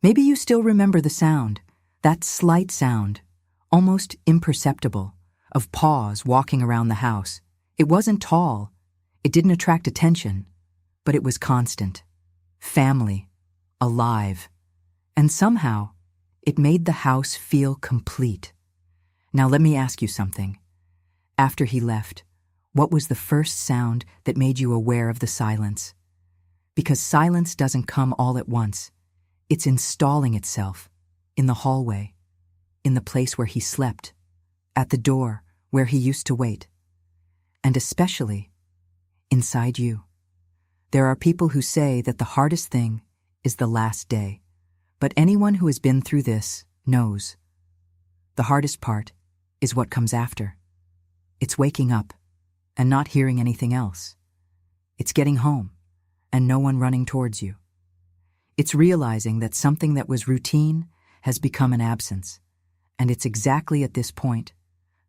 Maybe you still remember the sound, that slight sound, almost imperceptible, of paws walking around the house. It wasn't tall, it didn't attract attention, but it was constant, family, alive, and somehow it made the house feel complete. Now let me ask you something. After he left, what was the first sound that made you aware of the silence? Because silence doesn't come all at once. It's installing itself in the hallway, in the place where he slept, at the door where he used to wait, and especially inside you. There are people who say that the hardest thing is the last day, but anyone who has been through this knows. The hardest part is what comes after. It's waking up and not hearing anything else. It's getting home and no one running towards you. It's realizing that something that was routine has become an absence, and it's exactly at this point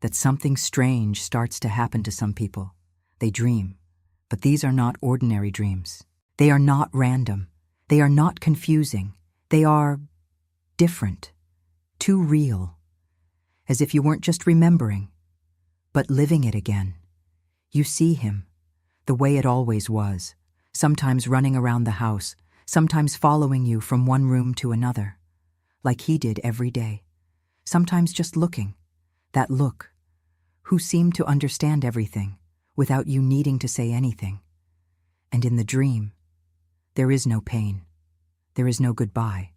that something strange starts to happen to some people. They dream, but these are not ordinary dreams. They are not random. They are not confusing. They are different, too real, as if you weren't just remembering, but living it again. You see him, the way it always was, sometimes running around the house, sometimes following you from one room to another, like he did every day, sometimes just looking, that look, who seemed to understand everything without you needing to say anything. And in the dream, there is no pain. There is no goodbye.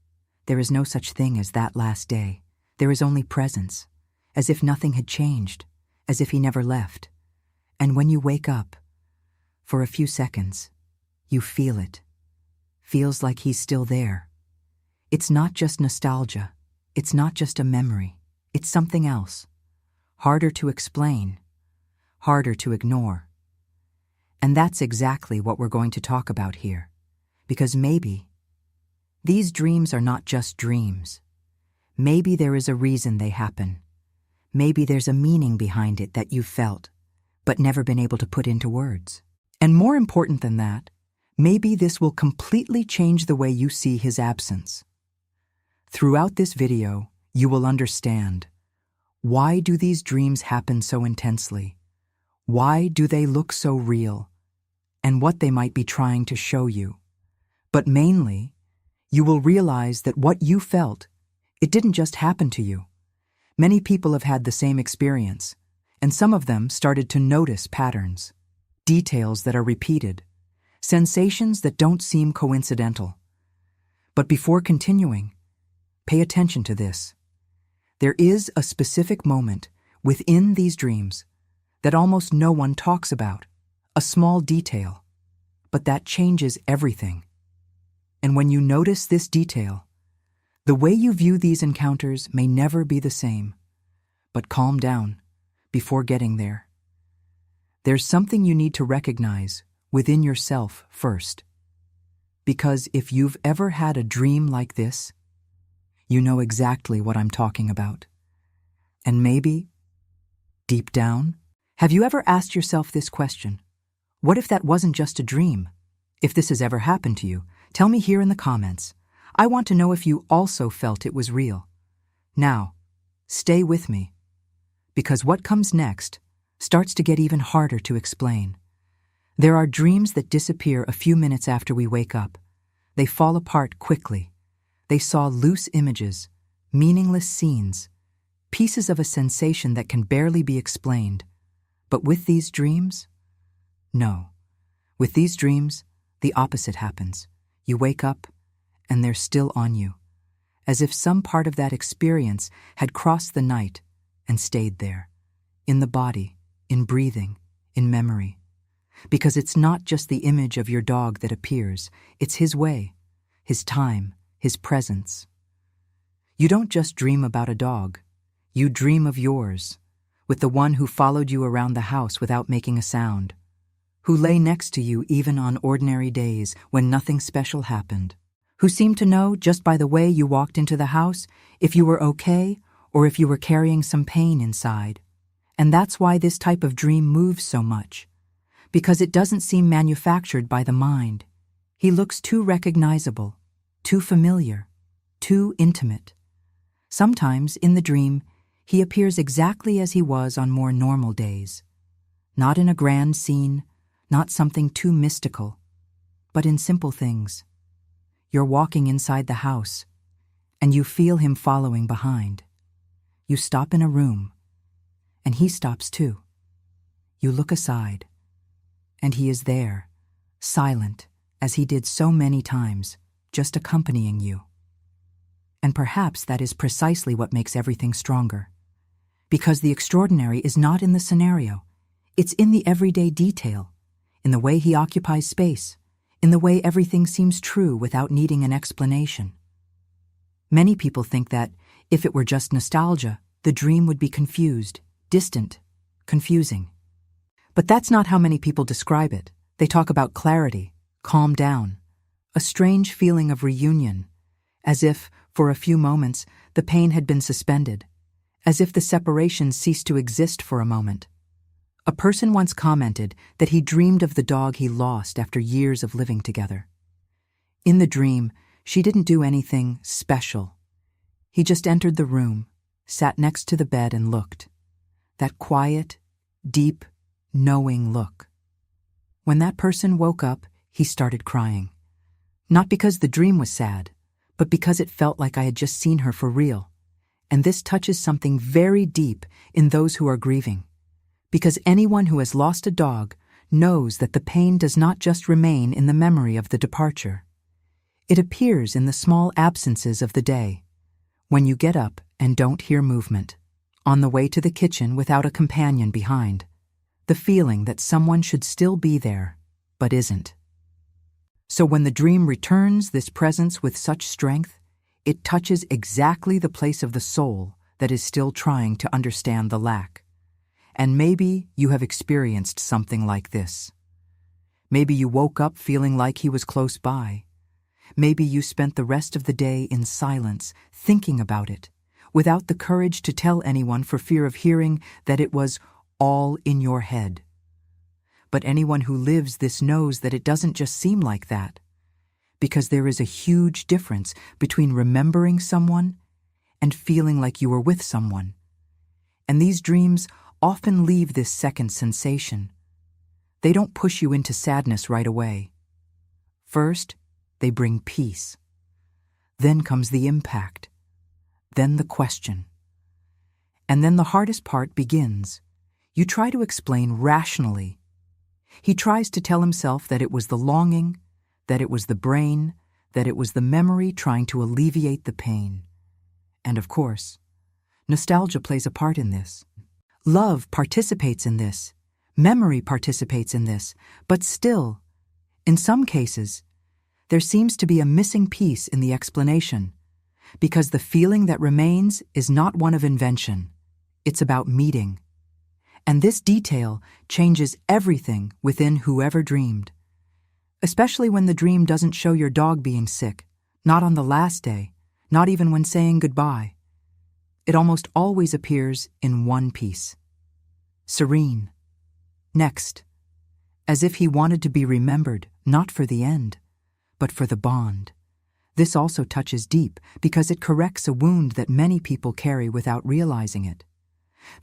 There is no such thing as that last day. There is only presence, as if nothing had changed, as if he never left. And when you wake up, for a few seconds, you feel it. Feels like he's still there. It's not just nostalgia. It's not just a memory. It's something else. Harder to explain. Harder to ignore. And that's exactly what we're going to talk about here. Because maybe these dreams are not just dreams. Maybe there is a reason they happen. Maybe there's a meaning behind it that you've felt, but never been able to put into words. And more important than that, maybe this will completely change the way you see his absence. Throughout this video, you will understand, why do these dreams happen so intensely? Why do they look so real? And what they might be trying to show you. But mainly, you will realize that what you felt, it didn't just happen to you. Many people have had the same experience, and some of them started to notice patterns, details that are repeated, sensations that don't seem coincidental. But before continuing, pay attention to this. There is a specific moment within these dreams that almost no one talks about, a small detail, but that changes everything. And when you notice this detail, the way you view these encounters may never be the same. But calm down before getting there. There's something you need to recognize within yourself first. Because if you've ever had a dream like this, you know exactly what I'm talking about. And maybe, deep down, have you ever asked yourself this question? What if that wasn't just a dream? If this has ever happened to you, tell me here in the comments. I want to know if you also felt it was real. Now, stay with me, because what comes next starts to get even harder to explain. There are dreams that disappear a few minutes after we wake up. They fall apart quickly. They saw loose images, meaningless scenes, pieces of a sensation that can barely be explained. But with these dreams? No. With these dreams, the opposite happens. You wake up, and they're still on you, as if some part of that experience had crossed the night and stayed there, in the body, in breathing, in memory. Because it's not just the image of your dog that appears, it's his way, his time, his presence. You don't just dream about a dog, you dream of yours, with the one who followed you around the house without making a sound, who lay next to you even on ordinary days when nothing special happened, who seemed to know just by the way you walked into the house if you were okay or if you were carrying some pain inside. And that's why this type of dream moves so much, because it doesn't seem manufactured by the mind. He looks too recognizable, too familiar, too intimate. Sometimes, in the dream, he appears exactly as he was on more normal days. Not in a grand scene, not something too mystical, but in simple things. You're walking inside the house, and you feel him following behind. You stop in a room, and he stops too. You look aside, and he is there, silent, as he did so many times, just accompanying you. And perhaps that is precisely what makes everything stronger. Because the extraordinary is not in the scenario, it's in the everyday detail, in the way he occupies space, in the way everything seems true without needing an explanation. Many people think that, if it were just nostalgia, the dream would be confused, distant, confusing. But that's not how many people describe it. They talk about clarity, calm down, a strange feeling of reunion, as if, for a few moments, the pain had been suspended, as if the separation ceased to exist for a moment. A person once commented that he dreamed of the dog he lost after years of living together. In the dream, she didn't do anything special. He just entered the room, sat next to the bed and looked. That quiet, deep, knowing look. When that person woke up, he started crying. Not because the dream was sad, but because it felt like I had just seen her for real. And this touches something very deep in those who are grieving. Because anyone who has lost a dog knows that the pain does not just remain in the memory of the departure. It appears in the small absences of the day, when you get up and don't hear movement, on the way to the kitchen without a companion behind, the feeling that someone should still be there, but isn't. So when the dream returns this presence with such strength, it touches exactly the place of the soul that is still trying to understand the lack. And maybe you have experienced something like this. Maybe you woke up feeling like he was close by. Maybe you spent the rest of the day in silence, thinking about it, without the courage to tell anyone for fear of hearing that it was all in your head. But anyone who lives this knows that it doesn't just seem like that, because there is a huge difference between remembering someone and feeling like you were with someone. And these dreams often leave this second sensation. They don't push you into sadness right away. First, they bring peace. Then comes the impact. Then the question. And then the hardest part begins. You try to explain rationally. He tries to tell himself that it was the longing, that it was the brain, that it was the memory trying to alleviate the pain. And of course, nostalgia plays a part in this. Love participates in this. Memory participates in this. But still, in some cases, there seems to be a missing piece in the explanation, because the feeling that remains is not one of invention. It's about meeting. And this detail changes everything within whoever dreamed. Especially when the dream doesn't show your dog being sick, not on the last day, not even when saying goodbye. It almost always appears in one piece. Serene. Next. As if he wanted to be remembered, not for the end, but for the bond. This also touches deep because it corrects a wound that many people carry without realizing it.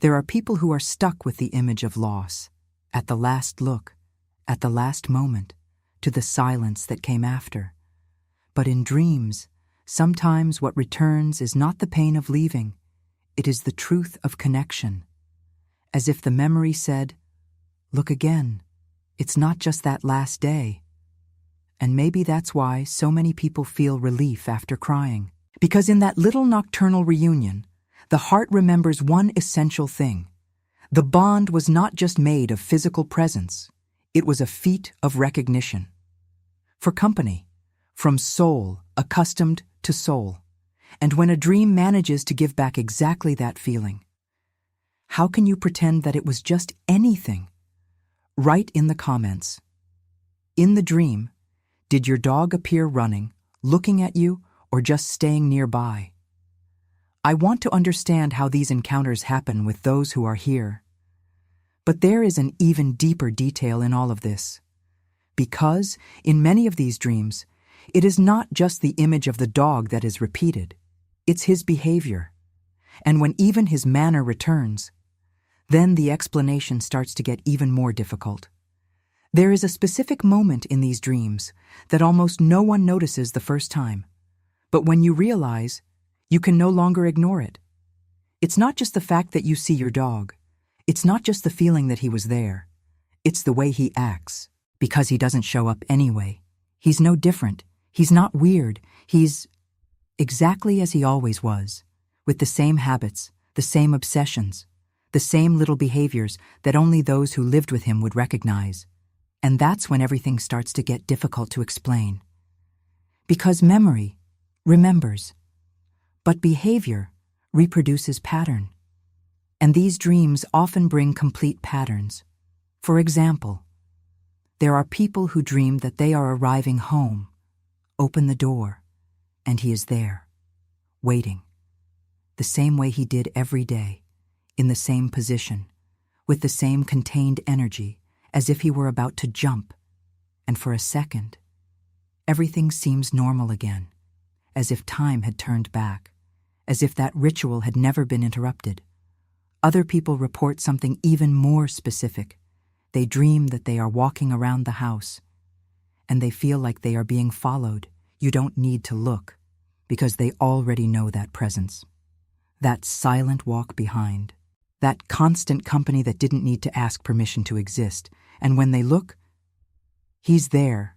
There are people who are stuck with the image of loss, at the last look, at the last moment, to the silence that came after. But in dreams, sometimes what returns is not the pain of leaving, it is the truth of connection. As if the memory said, "Look again, it's not just that last day." And maybe that's why so many people feel relief after crying. Because in that little nocturnal reunion, the heart remembers one essential thing. The bond was not just made of physical presence, it was a feat of recognition. For company, from soul accustomed to soul. And when a dream manages to give back exactly that feeling, how can you pretend that it was just anything? Write in the comments. In the dream, did your dog appear running, looking at you, or just staying nearby? I want to understand how these encounters happen with those who are here. But there is an even deeper detail in all of this. Because, in many of these dreams, It is not just the image of the dog that is repeated, it's his behavior. And when even his manner returns, then the explanation starts to get even more difficult. There is a specific moment in these dreams that almost no one notices the first time. But when you realize, you can no longer ignore it. It's not just the fact that you see your dog. It's not just the feeling that he was there. It's the way he acts, because he doesn't show up anyway. He's no different. He's not weird. He's exactly as he always was, with the same habits, the same obsessions, the same little behaviors that only those who lived with him would recognize. And that's when everything starts to get difficult to explain. Because memory remembers, but behavior reproduces pattern. And these dreams often bring complete patterns. For example, there are people who dream that they are arriving home, open the door, and he is there, waiting, the same way he did every day, in the same position, with the same contained energy, as if he were about to jump, and for a second, everything seems normal again, as if time had turned back, as if that ritual had never been interrupted. Other people report something even more specific. They dream that they are walking around the house, and they feel like they are being followed. You don't need to look, because they already know that presence. That silent walk behind, that constant company that didn't need to ask permission to exist, and when they look, he's there,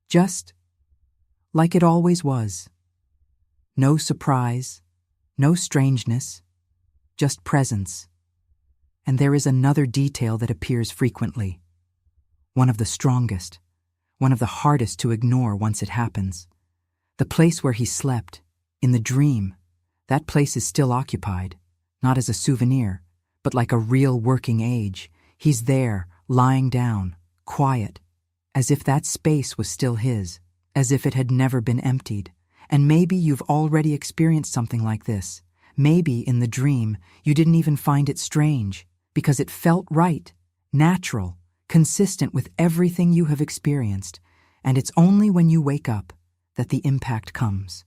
just like it always was. No surprise, no strangeness, just presence. And there is another detail that appears frequently, one of the strongest, one of the hardest to ignore once it happens. The place where he slept, in the dream, that place is still occupied, not as a souvenir, but like a real working age. He's there, lying down, quiet, as if that space was still his, as if it had never been emptied. And maybe you've already experienced something like this. Maybe in the dream you didn't even find it strange, because it felt right, natural, consistent with everything you have experienced. And it's only when you wake up that the impact comes.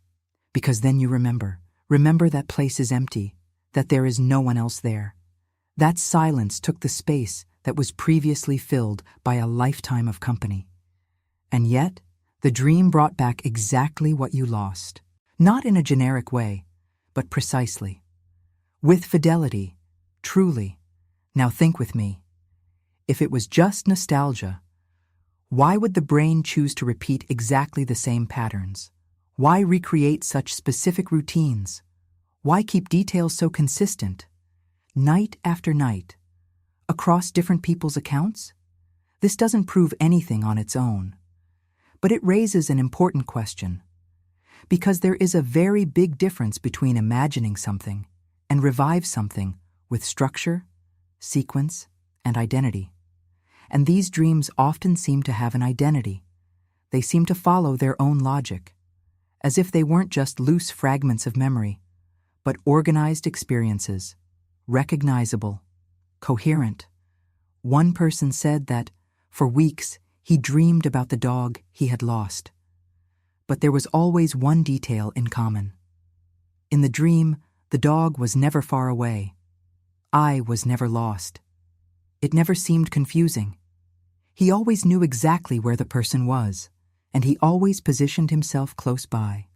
Because then you remember that place is empty, that there is no one else there. That silence took the space that was previously filled by a lifetime of company. And yet, the dream brought back exactly what you lost. Not in a generic way, but precisely. With fidelity, truly. Now think with me. If it was just nostalgia, why would the brain choose to repeat exactly the same patterns? Why recreate such specific routines? Why keep details so consistent, night after night, across different people's accounts? This doesn't prove anything on its own, but it raises an important question, because there is a very big difference between imagining something and revive something with structure, sequence, and identity. And these dreams often seem to have an identity. They seem to follow their own logic, as if they weren't just loose fragments of memory, but organized experiences, recognizable, coherent. One person said that, for weeks, he dreamed about the dog he had lost. But there was always one detail in common. In the dream, the dog was never far away. I was never lost. It never seemed confusing. He always knew exactly where the person was, and he always positioned himself close by,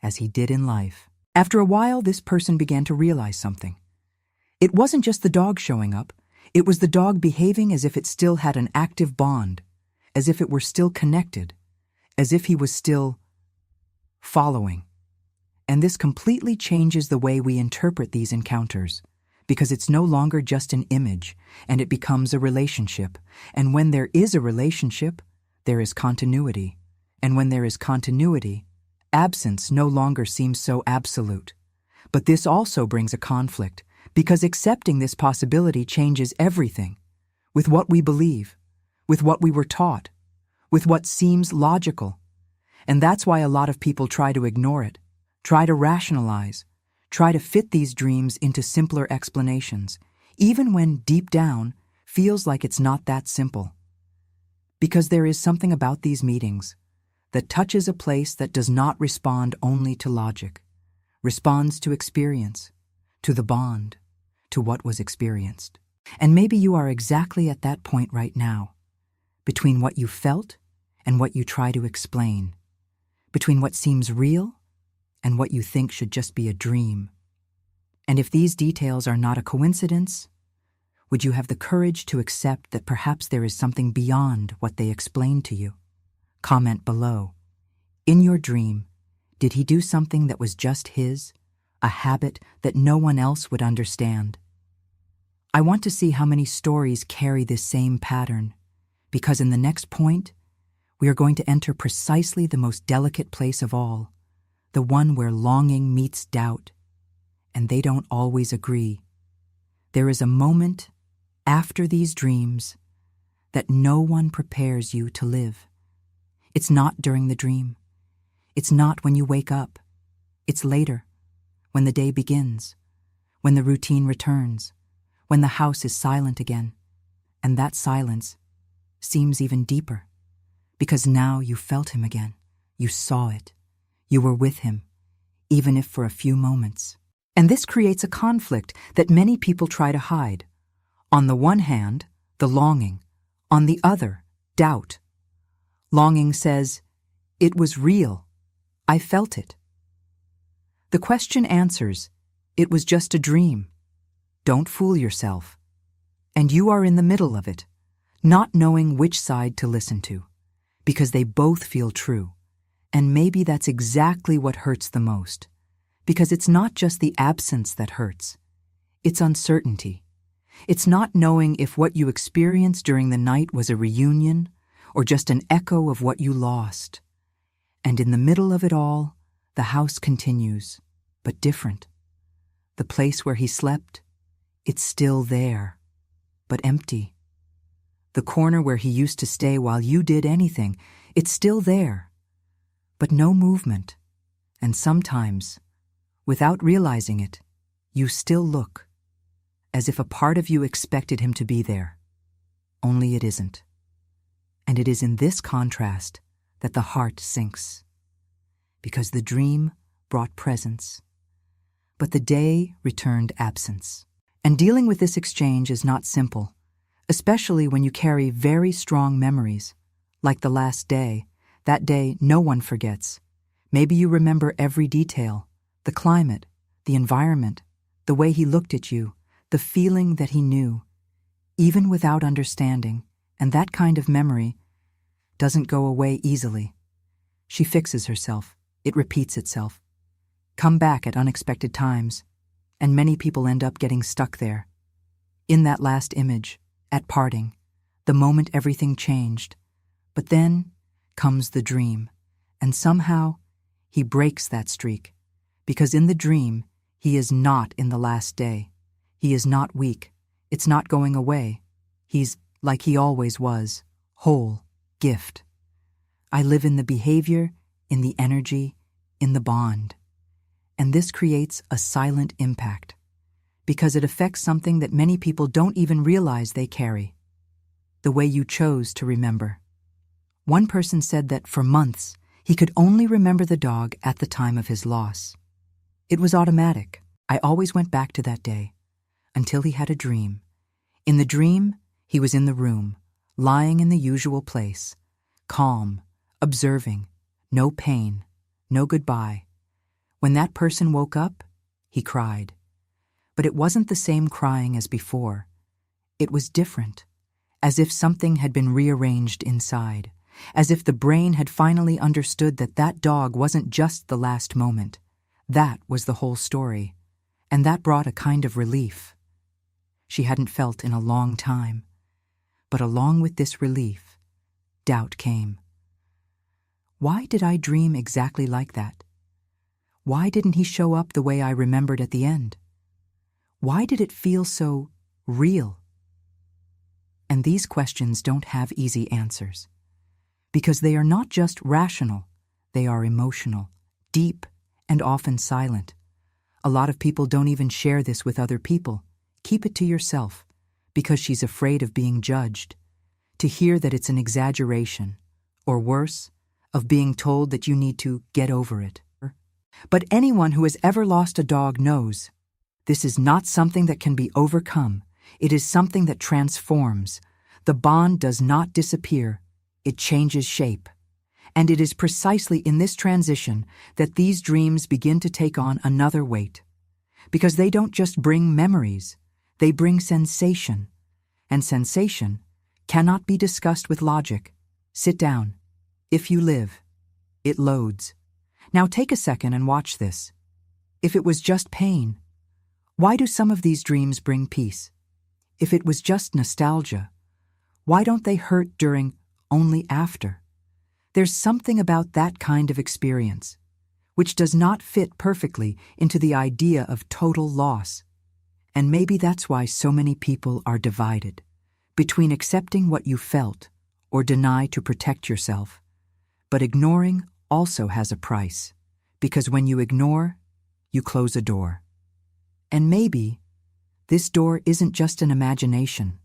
as he did in life. After a while, this person began to realize something. It wasn't just the dog showing up, it was the dog behaving as if it still had an active bond, as if it were still connected, as if he was still following. And this completely changes the way we interpret these encounters, because it's no longer just an image, and it becomes a relationship. And when there is a relationship, there is continuity. And when there is continuity, absence no longer seems so absolute. But this also brings a conflict, because accepting this possibility changes everything, with what we believe, with what we were taught, with what seems logical. And that's why a lot of people try to ignore it, try to rationalize, try to fit these dreams into simpler explanations, even when deep down feels like it's not that simple. Because there is something about these meetings that touches a place that does not respond only to logic, responds to experience, to the bond, to what was experienced. And maybe you are exactly at that point right now, between what you felt and what you try to explain, between what seems real and what you think should just be a dream. And if these details are not a coincidence, would you have the courage to accept that perhaps there is something beyond what they explain to you? Comment below. In your dream, did he do something that was just his, a habit that no one else would understand? I want to see how many stories carry this same pattern, because in the next point, we are going to enter precisely the most delicate place of all, the one where longing meets doubt, and they don't always agree. There is a moment after these dreams that no one prepares you to live. It's not during the dream. It's not when you wake up. It's later, when the day begins, when the routine returns, when the house is silent again. And that silence seems even deeper, because now you felt him again. You saw it. You were with him, even if for a few moments. And this creates a conflict that many people try to hide. On the one hand, the longing. On the other, doubt. Longing says, "It was real. I felt it." The question answers, "It was just a dream. Don't fool yourself." And you are in the middle of it, not knowing which side to listen to, because they both feel true. And maybe that's exactly what hurts the most, because it's not just the absence that hurts. It's uncertainty. It's not knowing if what you experienced during the night was a reunion or just an echo of what you lost. And in the middle of it all, the house continues, but different. The place where he slept, it's still there, but empty. The corner where he used to stay while you did anything, it's still there, but no movement. And sometimes, without realizing it, you still look, as if a part of you expected him to be there, only it isn't. And it is in this contrast that the heart sinks, because the dream brought presence, but the day returned absence. And dealing with this exchange is not simple, especially when you carry very strong memories, like the last day, that day no one forgets. Maybe you remember every detail, the climate, the environment, the way he looked at you, the feeling that he knew, even without understanding, and that kind of memory doesn't go away easily. She fixes herself, it repeats itself. Come back at unexpected times, and many people end up getting stuck there. In that last image, at parting, the moment everything changed, but then comes the dream, and somehow he breaks that streak, because in the dream, he is not in the last day. He is not weak. It's not going away. He's like he always was, whole, gift. I live in the behavior, in the energy, in the bond. And this creates a silent impact, because it affects something that many people don't even realize they carry, the way you chose to remember. One person said that for months, he could only remember the dog at the time of his loss. It was automatic. I always went back to that day, until he had a dream. In the dream, he was in the room, lying in the usual place, calm, observing, no pain, no goodbye. When that person woke up, he cried. But it wasn't the same crying as before. It was different, as if something had been rearranged inside, as if the brain had finally understood that that dog wasn't just the last moment. That was the whole story, and that brought a kind of relief she hadn't felt in a long time. But along with this relief, doubt came. Why did I dream exactly like that? Why didn't he show up the way I remembered at the end? Why did it feel so real? And these questions don't have easy answers, because they are not just rational, they are emotional, deep, and often silent. A lot of people don't even share this with other people. Keep it to yourself, because she's afraid of being judged, to hear that it's an exaggeration, or worse, of being told that you need to get over it. But anyone who has ever lost a dog knows this is not something that can be overcome. It is something that transforms. The bond does not disappear. It changes shape. And it is precisely in this transition that these dreams begin to take on another weight. Because they don't just bring memories, they bring sensation. And sensation cannot be discussed with logic. Sit down. If you live, it loads. Now take a second and watch this. If it was just pain, why do some of these dreams bring peace? If it was just nostalgia, why don't they hurt during, only after? There's something about that kind of experience, which does not fit perfectly into the idea of total loss. And maybe that's why so many people are divided, between accepting what you felt or deny to protect yourself. But ignoring also has a price, because when you ignore, you close a door. And maybe this door isn't just an imagination.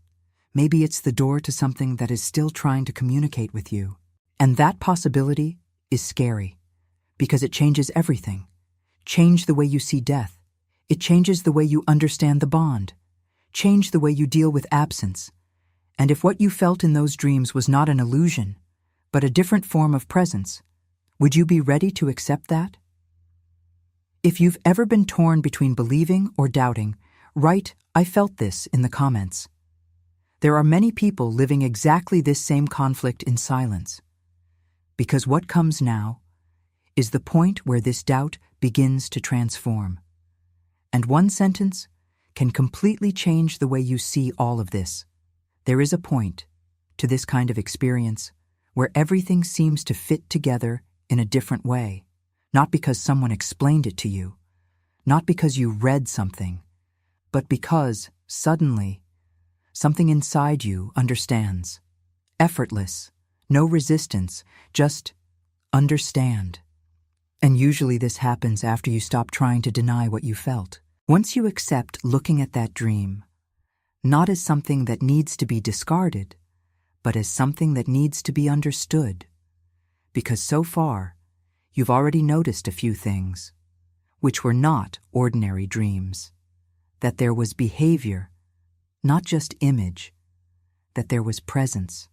Maybe it's the door to something that is still trying to communicate with you. And that possibility is scary, because it changes everything. Change the way you see death. It changes the way you understand the bond. Change the way you deal with absence. And if what you felt in those dreams was not an illusion, but a different form of presence, would you be ready to accept that? If you've ever been torn between believing or doubting, write, "I felt this," in the comments. There are many people living exactly this same conflict in silence. Because what comes now is the point where this doubt begins to transform. And one sentence can completely change the way you see all of this. There is a point to this kind of experience where everything seems to fit together in a different way, not because someone explained it to you, not because you read something, but because, suddenly, something inside you understands. Effortless, no resistance, just understand. And usually this happens after you stop trying to deny what you felt. Once you accept looking at that dream, not as something that needs to be discarded, but as something that needs to be understood. Because so far, you've already noticed a few things, which were not ordinary dreams. That there was behavior, not just image. That there was presence,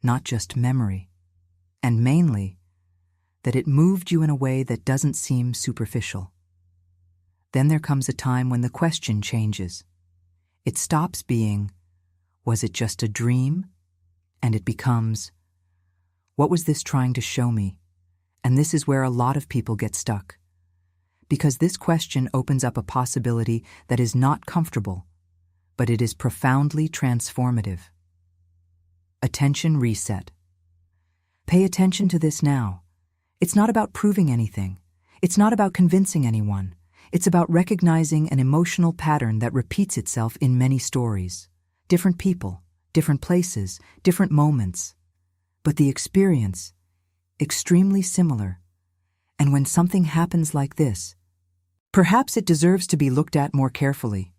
not just memory. And mainly, that it moved you in a way that doesn't seem superficial. Then there comes a time when the question changes. It stops being, was it just a dream? And it becomes, what was this trying to show me? And this is where a lot of people get stuck. Because this question opens up a possibility that is not comfortable, but it is profoundly transformative. Attention reset. Pay attention to this now. It's not about proving anything. It's not about convincing anyone. It's about recognizing an emotional pattern that repeats itself in many stories. Different people, different places, different moments. But the experience, extremely similar. And when something happens like this, perhaps it deserves to be looked at more carefully.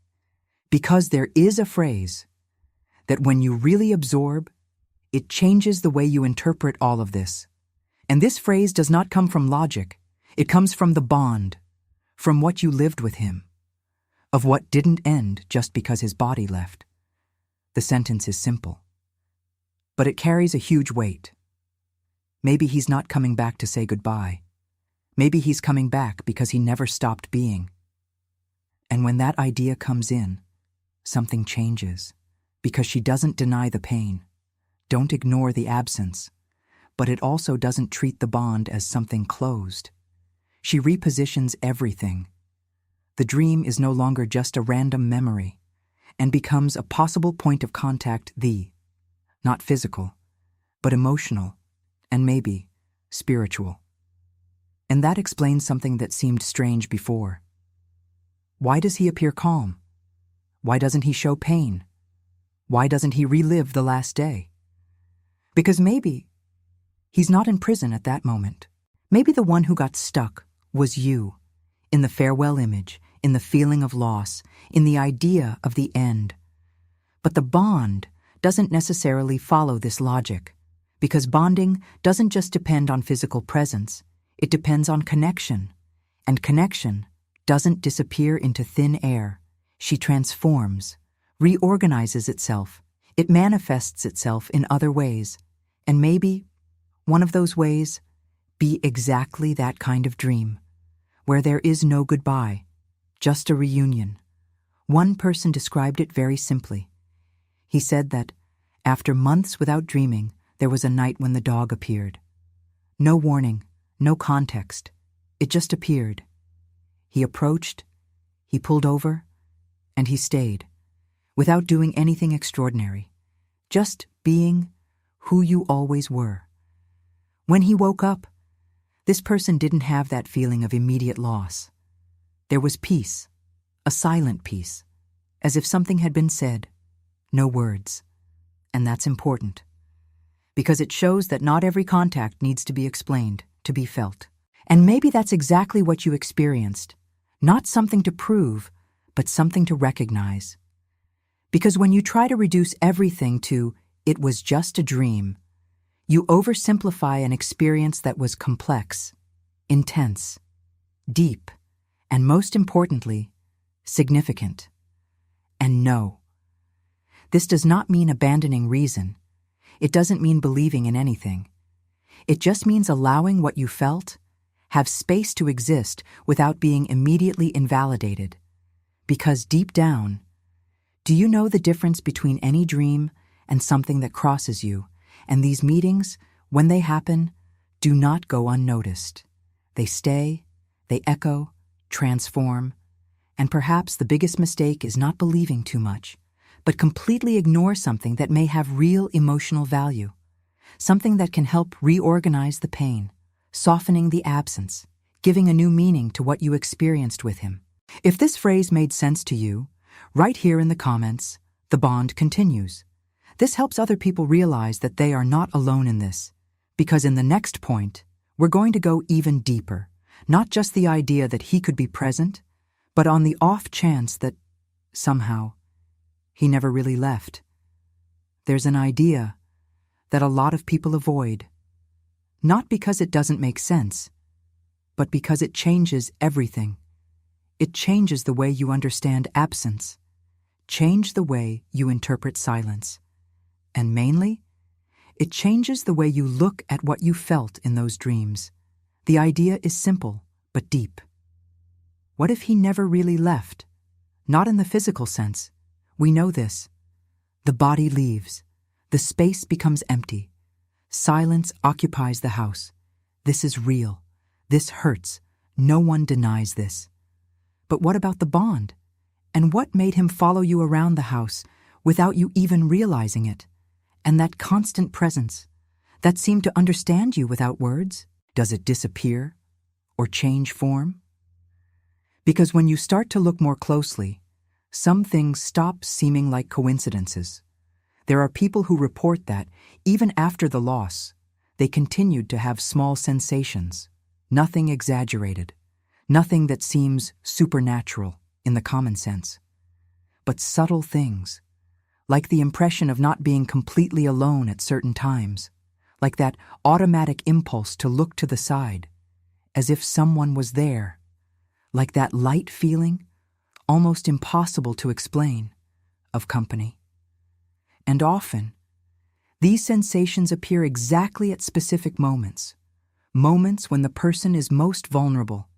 Because there is a phrase that when you really absorb, it changes the way you interpret all of this. And this phrase does not come from logic. It comes from the bond, from what you lived with him, of what didn't end just because his body left. The sentence is simple, but it carries a huge weight. Maybe he's not coming back to say goodbye. Maybe he's coming back because he never stopped being. And when that idea comes in, something changes, because she doesn't deny the pain, don't ignore the absence, but it also doesn't treat the bond as something closed. She repositions everything. The dream is no longer just a random memory, and becomes a possible point of contact, not physical, but emotional, and maybe spiritual. And that explains something that seemed strange before. Why does he appear calm? Why doesn't he show pain? Why doesn't he relive the last day? Because maybe he's not in prison at that moment. Maybe the one who got stuck was you, in the farewell image, in the feeling of loss, in the idea of the end. But the bond doesn't necessarily follow this logic, Because bonding doesn't just depend on physical presence, it depends on connection. And connection doesn't disappear into thin air. She transforms, reorganizes itself. It manifests itself in other ways. And maybe one of those ways be exactly that kind of dream, where there is no goodbye, just a reunion. One person described it very simply. He said that after months without dreaming, there was a night when the dog appeared. No warning, no context. It just appeared. He approached, he pulled over, and he stayed, without doing anything extraordinary, just being who you always were. When he woke up, this person didn't have that feeling of immediate loss. There was peace, a silent peace, as if something had been said, no words. And that's important, because it shows that not every contact needs to be explained, to be felt. And maybe that's exactly what you experienced, not something to prove, but something to recognize. Because when you try to reduce everything to, it was just a dream, you oversimplify an experience that was complex, intense, deep, and most importantly, significant. And no, this does not mean abandoning reason. It doesn't mean believing in anything. It just means allowing what you felt have space to exist without being immediately invalidated. Because deep down, do you know the difference between any dream and something that crosses you? And these meetings, when they happen, do not go unnoticed. They stay, they echo, transform, and perhaps the biggest mistake is not believing too much, but completely ignore something that may have real emotional value, something that can help reorganize the pain, softening the absence, giving a new meaning to what you experienced with him. If this phrase made sense to you, write here in the comments, "The bond continues." This helps other people realize that they are not alone in this, because in the next point, we're going to go even deeper, not just the idea that he could be present, but on the off chance that, somehow, he never really left. There's an idea that a lot of people avoid, not because it doesn't make sense, but because it changes everything. It changes the way you understand absence, change the way you interpret silence. And mainly, it changes the way you look at what you felt in those dreams. The idea is simple, but deep. What if he never really left? Not in the physical sense. We know this. The body leaves. The space becomes empty. Silence occupies the house. This is real. This hurts. No one denies this. But what about the bond? And what made him follow you around the house without you even realizing it? And that constant presence, that seemed to understand you without words, does it disappear or change form? Because when you start to look more closely, some things stop seeming like coincidences. There are people who report that, even after the loss, they continued to have small sensations, nothing exaggerated, nothing that seems supernatural in the common sense, but subtle things, like the impression of not being completely alone at certain times, like that automatic impulse to look to the side, as if someone was there, like that light feeling, almost impossible to explain, of company. And often, these sensations appear exactly at specific moments, moments when the person is most vulnerable,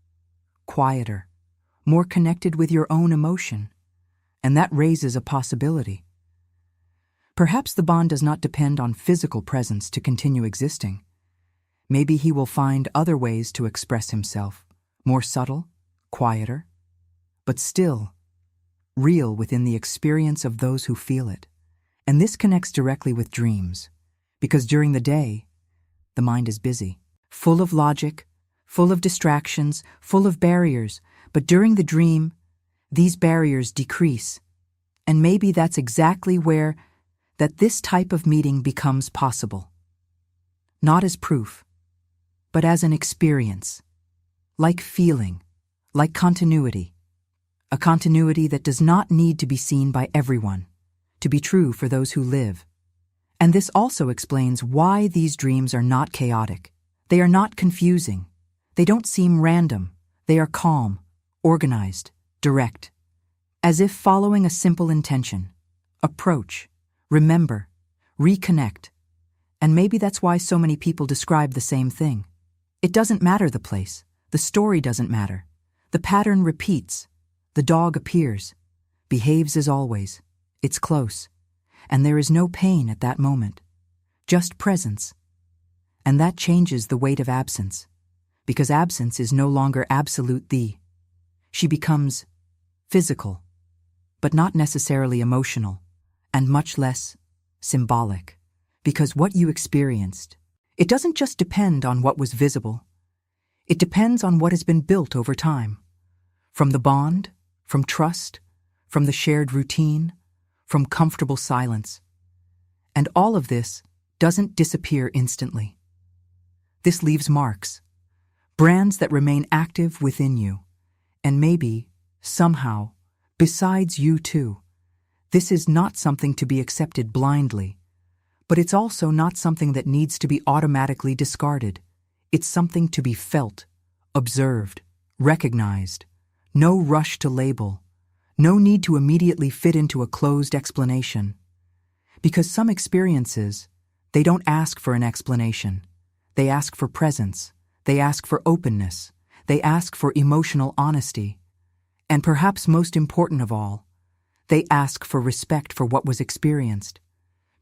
quieter, more connected with your own emotion, and that raises a possibility. Perhaps the bond does not depend on physical presence to continue existing. Maybe he will find other ways to express himself, more subtle, quieter, but still real within the experience of those who feel it. And this connects directly with dreams, because during the day, the mind is busy, full of logic, full of distractions, full of barriers, but during the dream, these barriers decrease. And maybe that's exactly where that this type of meeting becomes possible. Not as proof, but as an experience, like feeling, like continuity, a continuity that does not need to be seen by everyone, to be true for those who live, And this also explains why these dreams are not chaotic. They are not confusing. They don't seem random. They are calm, organized, direct, as if following a simple intention. Approach, remember, reconnect. And maybe that's why so many people describe the same thing. It doesn't matter the place. The story doesn't matter. The pattern repeats. The dog appears, behaves as always. It's close. And there is no pain at that moment. Just presence. And that changes the weight of absence. Because absence is no longer absolute thee. She becomes physical, but not necessarily emotional, and much less symbolic. Because what you experienced, it doesn't just depend on what was visible. It depends on what has been built over time. From the bond, from trust, from the shared routine, from comfortable silence. And all of this doesn't disappear instantly. This leaves marks, brands that remain active within you, and maybe, somehow, besides you too. This is not something to be accepted blindly, but it's also not something that needs to be automatically discarded. It's something to be felt, observed, recognized. No rush to label. No need to immediately fit into a closed explanation. Because some experiences, they don't ask for an explanation. They ask for presence. They ask for openness. They ask for emotional honesty. And perhaps most important of all, they ask for respect for what was experienced.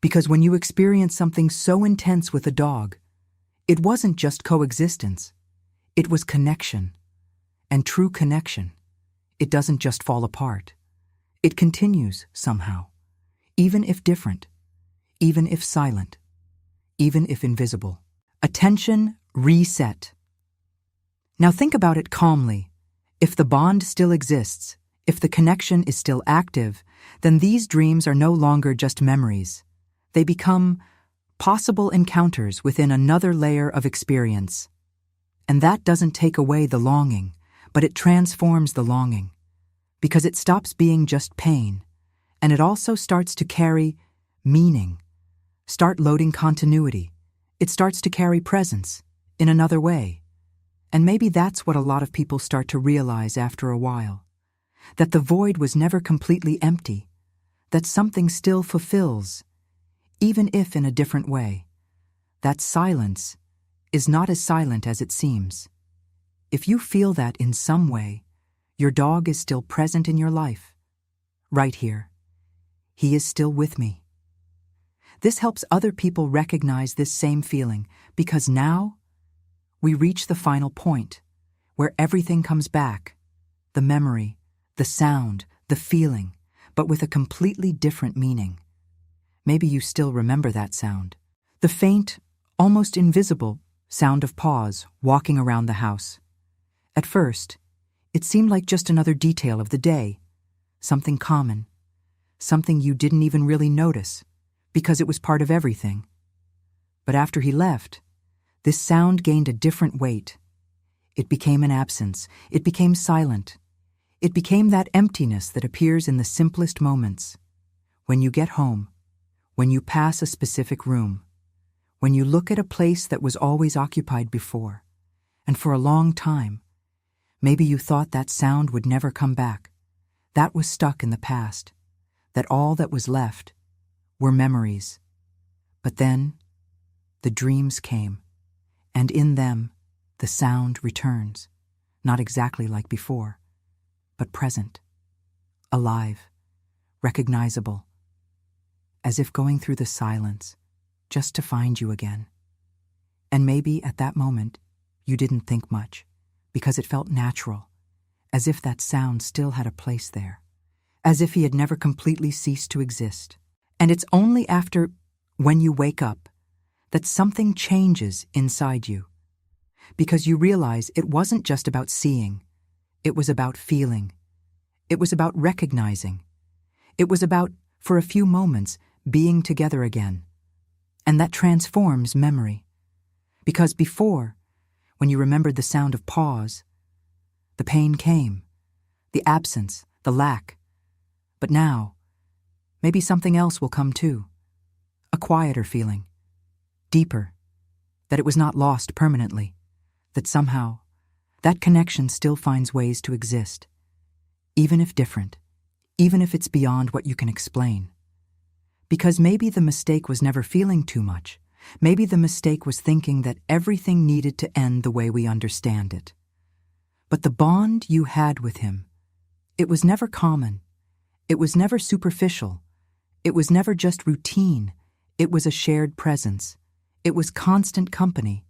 Because when you experience something so intense with a dog, it wasn't just coexistence. It was connection. And true connection, it doesn't just fall apart. It continues somehow, even if different, even if silent, even if invisible. Attention reset. Now think about it calmly. If the bond still exists, if the connection is still active, then these dreams are no longer just memories. They become possible encounters within another layer of experience. And that doesn't take away the longing, but it transforms the longing. Because it stops being just pain, and it also starts to carry meaning. Start loading continuity. It starts to carry presence in another way. And maybe that's what a lot of people start to realize after a while. That the void was never completely empty. That something still fulfills, even if in a different way. That silence is not as silent as it seems. If you feel that in some way, your dog is still present in your life. Right here. He is still with me. This helps other people recognize this same feeling, because now we reach the final point, where everything comes back. The memory, the sound, the feeling, but with a completely different meaning. Maybe you still remember that sound. The faint, almost invisible sound of paws walking around the house. At first, it seemed like just another detail of the day, something common, something you didn't even really notice, because it was part of everything. But after he left, this sound gained a different weight. It became an absence. It became silent. It became that emptiness that appears in the simplest moments. When you get home, when you pass a specific room, when you look at a place that was always occupied before, and for a long time, maybe you thought that sound would never come back. That was stuck in the past. That all that was left were memories. But then, the dreams came, and in them, the sound returns, not exactly like before, but present, alive, recognizable, as if going through the silence just to find you again. And maybe at that moment, you didn't think much, because it felt natural, as if that sound still had a place there, as if he had never completely ceased to exist. And it's only after, when you wake up, that something changes inside you, because you realize it wasn't just about seeing, it was about feeling, it was about recognizing, it was about, for a few moments, being together again. And that transforms memory. Because before, when you remembered the sound of pause, the pain came, the absence, the lack. But now, maybe something else will come too. A quieter feeling. Deeper. That it was not lost permanently. That somehow, that connection still finds ways to exist. Even if different. Even if it's beyond what you can explain. Because maybe the mistake was never feeling too much. Maybe the mistake was thinking that everything needed to end the way we understand it. But the bond you had with him, it was never common. It was never superficial. It was never just routine. It was a shared presence. It was constant company.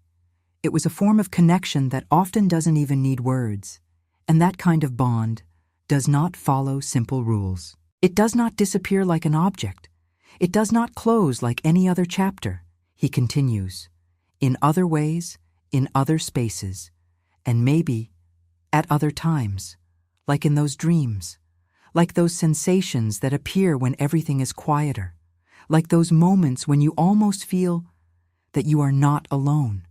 It was a form of connection that often doesn't even need words. And that kind of bond does not follow simple rules. It does not disappear like an object. It does not close like any other chapter. He continues, in other ways, in other spaces, and maybe at other times, like in those dreams, like those sensations that appear when everything is quieter, like those moments when you almost feel that you are not alone.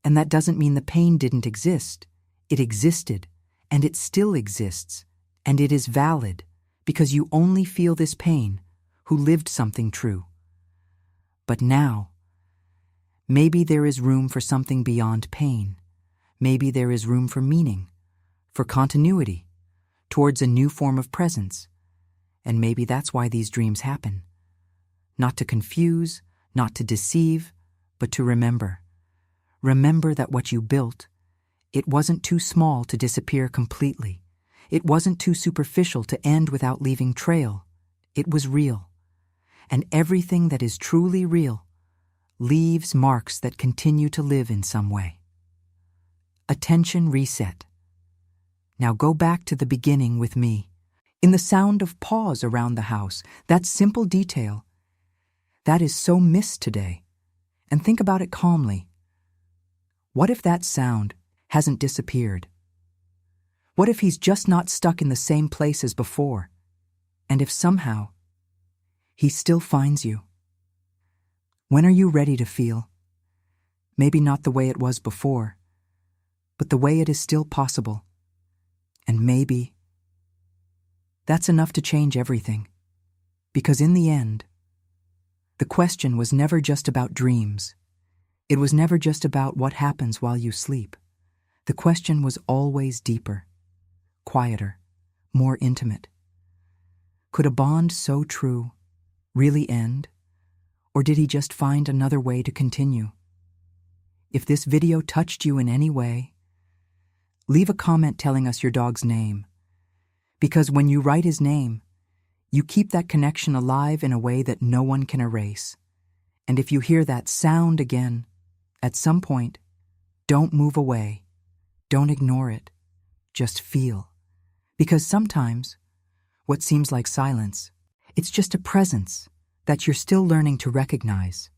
And that doesn't mean the pain didn't exist. It existed, and it still exists, and it is valid, because you only feel this pain who lived something true. But now, maybe there is room for something beyond pain. Maybe there is room for meaning, for continuity, towards a new form of presence. And maybe that's why these dreams happen. Not to confuse, not to deceive, but to remember. Remember that what you built, it wasn't too small to disappear completely. It wasn't too superficial to end without leaving trail. It was real. And everything that is truly real leaves marks that continue to live in some way. Attention reset. Now go back to the beginning with me. In the sound of pause around the house, that simple detail, that is so missed today. And think about it calmly. What if that sound hasn't disappeared? What if he's just not stuck in the same place as before? And if somehow he still finds you? When are you ready to feel? Maybe not the way it was before, but the way it is still possible. And maybe that's enough to change everything. Because in the end, the question was never just about dreams. It was never just about what happens while you sleep. The question was always deeper, quieter, more intimate. Could a bond so true really end? Or did he just find another way to continue? If this video touched you in any way, leave a comment telling us your dog's name. Because when you write his name, you keep that connection alive in a way that no one can erase. And if you hear that sound again, at some point, don't move away. Don't ignore it. Just feel. Because sometimes, what seems like silence, it's just a presence that you're still learning to recognize.